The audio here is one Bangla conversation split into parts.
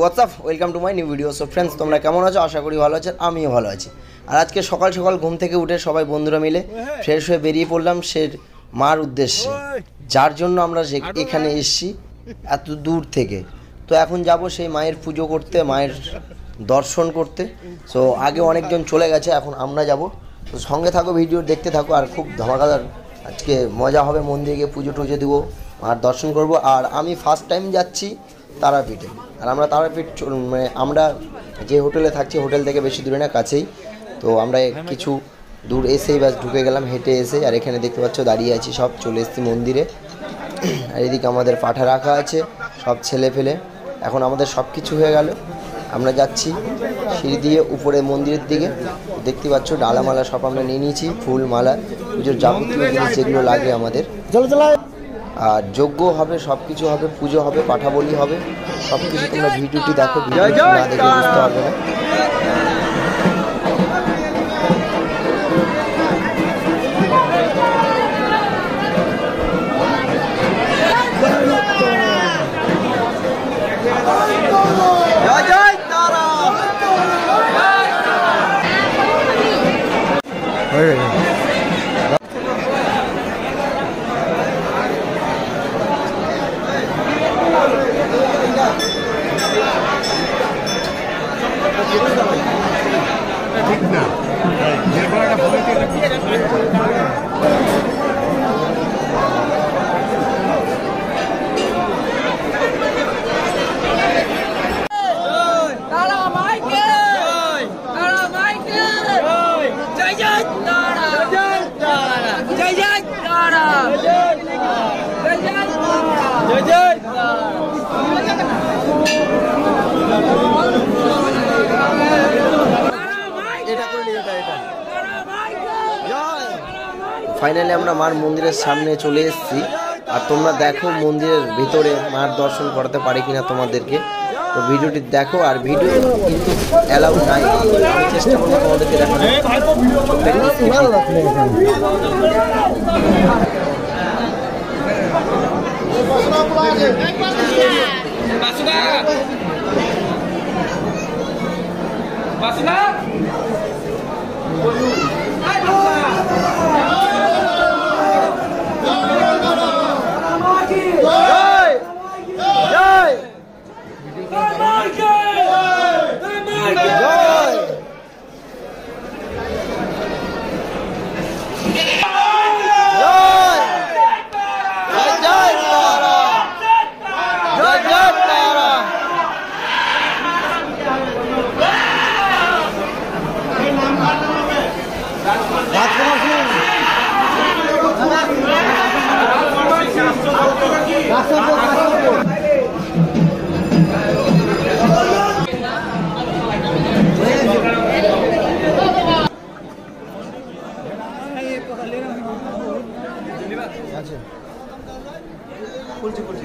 WhatsApp, welcome to my new video. So friends, তোমরা কেমন আছো? আশা করি ভালো আছো, আমিও ভালো আছি। আর আজকে সকাল সকাল ঘুম থেকে উঠে সবাই বন্ধুরা মিলে ফ্রেশ হয়ে বেরিয়ে পড়লাম সে মার উদ্দেশ্যে, যার জন্য আমরা এখানে এসেছি এত দূর থেকে। তো এখন যাব সেই মায়ের পুজো করতে, মায়ের দর্শন করতে। সো আগে অনেকজন চলে গেছে, এখন আমরা যাব। তো সঙ্গে থাকো, ভিডিও দেখতে থাকো। আর খুব ধামাকাদার আজকে মজা হবে, মন্দিরে গিয়ে পুজো টুজো দেবো, মার দর্শন করব। আর আমি ফার্স্ট টাইম যাচ্ছি তারাপীঠে। আর আমরা তারাপীঠ মানে আমরা যে হোটেলে থাকছি, হোটেল থেকে বেশি দূরে না, কাছেই। তো আমরা কিছু দূর এসেই বাস ঢুকে গেলাম হেঁটে এসে। আর এখানে দেখতে পাচ্ছ দাঁড়িয়ে আছি, সব চলে এসেছি মন্দিরে। আর এদিকে আমাদের পাঠা রাখা আছে, সব ছেলে ফেলে। এখন আমাদের সব কিছু হয়ে গেল, আমরা যাচ্ছি সিঁড়ি দিয়ে উপরে মন্দিরের দিকে। দেখতে পাচ্ছ ডালামালা সব আমরা নিয়ে নিয়েছি, ফুল মালা, পুজোর যাবতীয় জিনিস যেগুলো লাগে আমাদের। আর যজ্ঞ হবে, সব কিছু হবে, পুজো হবে, পাঠা বলি হবে, সব কিছু। তোমরা ভিডিওটি দেখো, ভিডিওটি না দেখে বুঝতে পারবে না। ফাইনালি আমরা মার মন্দিরের সামনে চলে এসেছি। আর তোমরা দেখো মন্দিরের ভিতরে মার দর্শন করাতে পারি কিনা তোমাদেরকে। তো ভিডিওটি দেখো। আর ভিডিও কিন্তু অ্যালাউ নাই, আমি চেষ্টা করবো তোমাদেরকে দেখানো।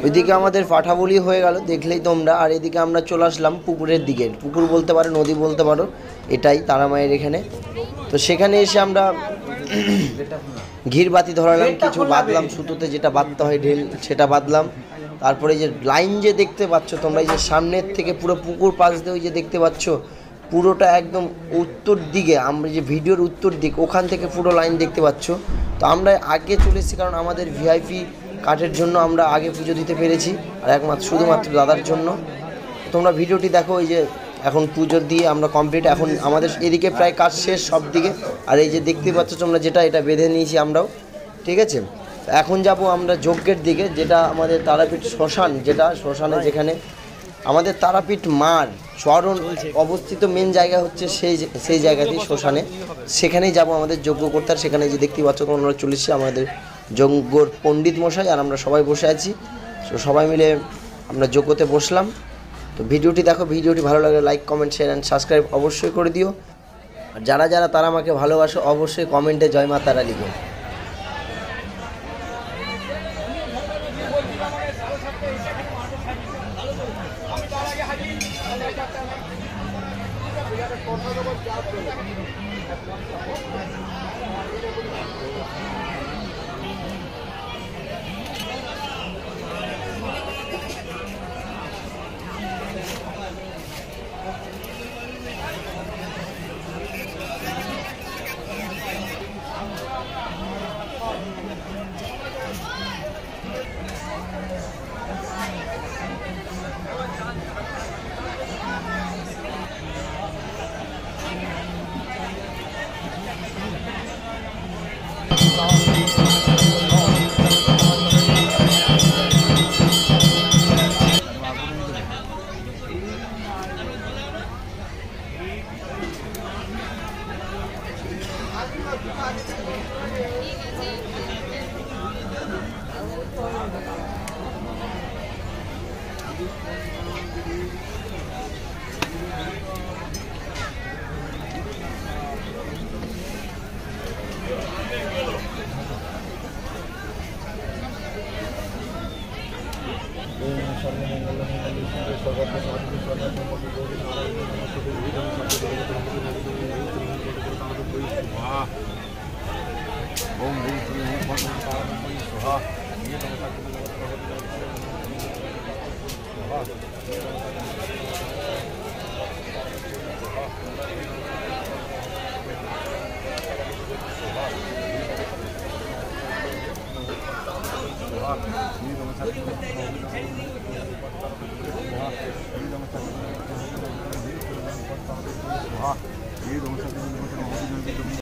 ওইদিকে আমাদের পাঠা বলি হয়ে গেল, দেখলেই তোমরা। আর এদিকে আমরা চলে আসলাম পুকুরের দিকে, পুকুর বলতে পারো, নদী বলতে পারো, এটাই তারা মায়ের এখানে। তো সেখানে এসে আমরা ঘির বাতি ধরালাম, কিছু বাঁধলাম সুতোতে, যেটা বাঁধতে হয় ঢেল, সেটা বাঁধলাম। তারপরে যে লাইন যে দেখতে পাচ্ছ তোমরা, এই যে সামনের থেকে পুরো পুকুর পাশ দিয়ে ওই যে দেখতে পাচ্ছ, পুরোটা একদম উত্তর দিকে, আমরা যে ভিডিওর উত্তর দিক, ওখান থেকে পুরো লাইন দেখতে পাচ্ছ। তো আমরা আগে চলে এসেছি, কারণ আমাদের ভিআইপি কার্ডের জন্য আমরা আগে পুজো দিতে পেরেছি, আর শুধুমাত্র দাদার জন্য। তোমরা ভিডিওটি দেখো। এই যে এখন পুজোর দিয়ে আমরা কমপ্লিট, এখন আমাদের এদিকে প্রায় কাজ শেষ সব দিকে। আর এই যে দেখতে পাচ্ছ তোমরা, যেটা এটা বেঁধে নিয়েছি আমরাও, ঠিক আছে। এখন যাব আমরা যজ্ঞের দিকে, যেটা আমাদের তারাপীঠ শ্মশান, যেটা শ্মশানে যেখানে আমাদের তারাপীঠ মার চরণ অবস্থিত মেন জায়গা হচ্ছে সেই জায়গাতেই শ্মশানে, সেখানেই যাব আমাদের যজ্ঞ করতে। আর সেখানে যে দেখতে পাচ্ছ তোমরা চলে এসেছি আমাদের যজ্ঞর পণ্ডিত মশাই, আর আমরা সবাই বসে আছি। তো সবাই মিলে আমরা যজ্ঞতে বসলাম। তো ভিডিওটি দেখো, ভিডিওটি ভালো লাগলে like, comment, share and subscribe অবশ্যই করে দিও। আর যারা যারা তারা আমাকে ভালোবাসো অবশ্যই কমেন্টে জয় মা তারা লিখো। ये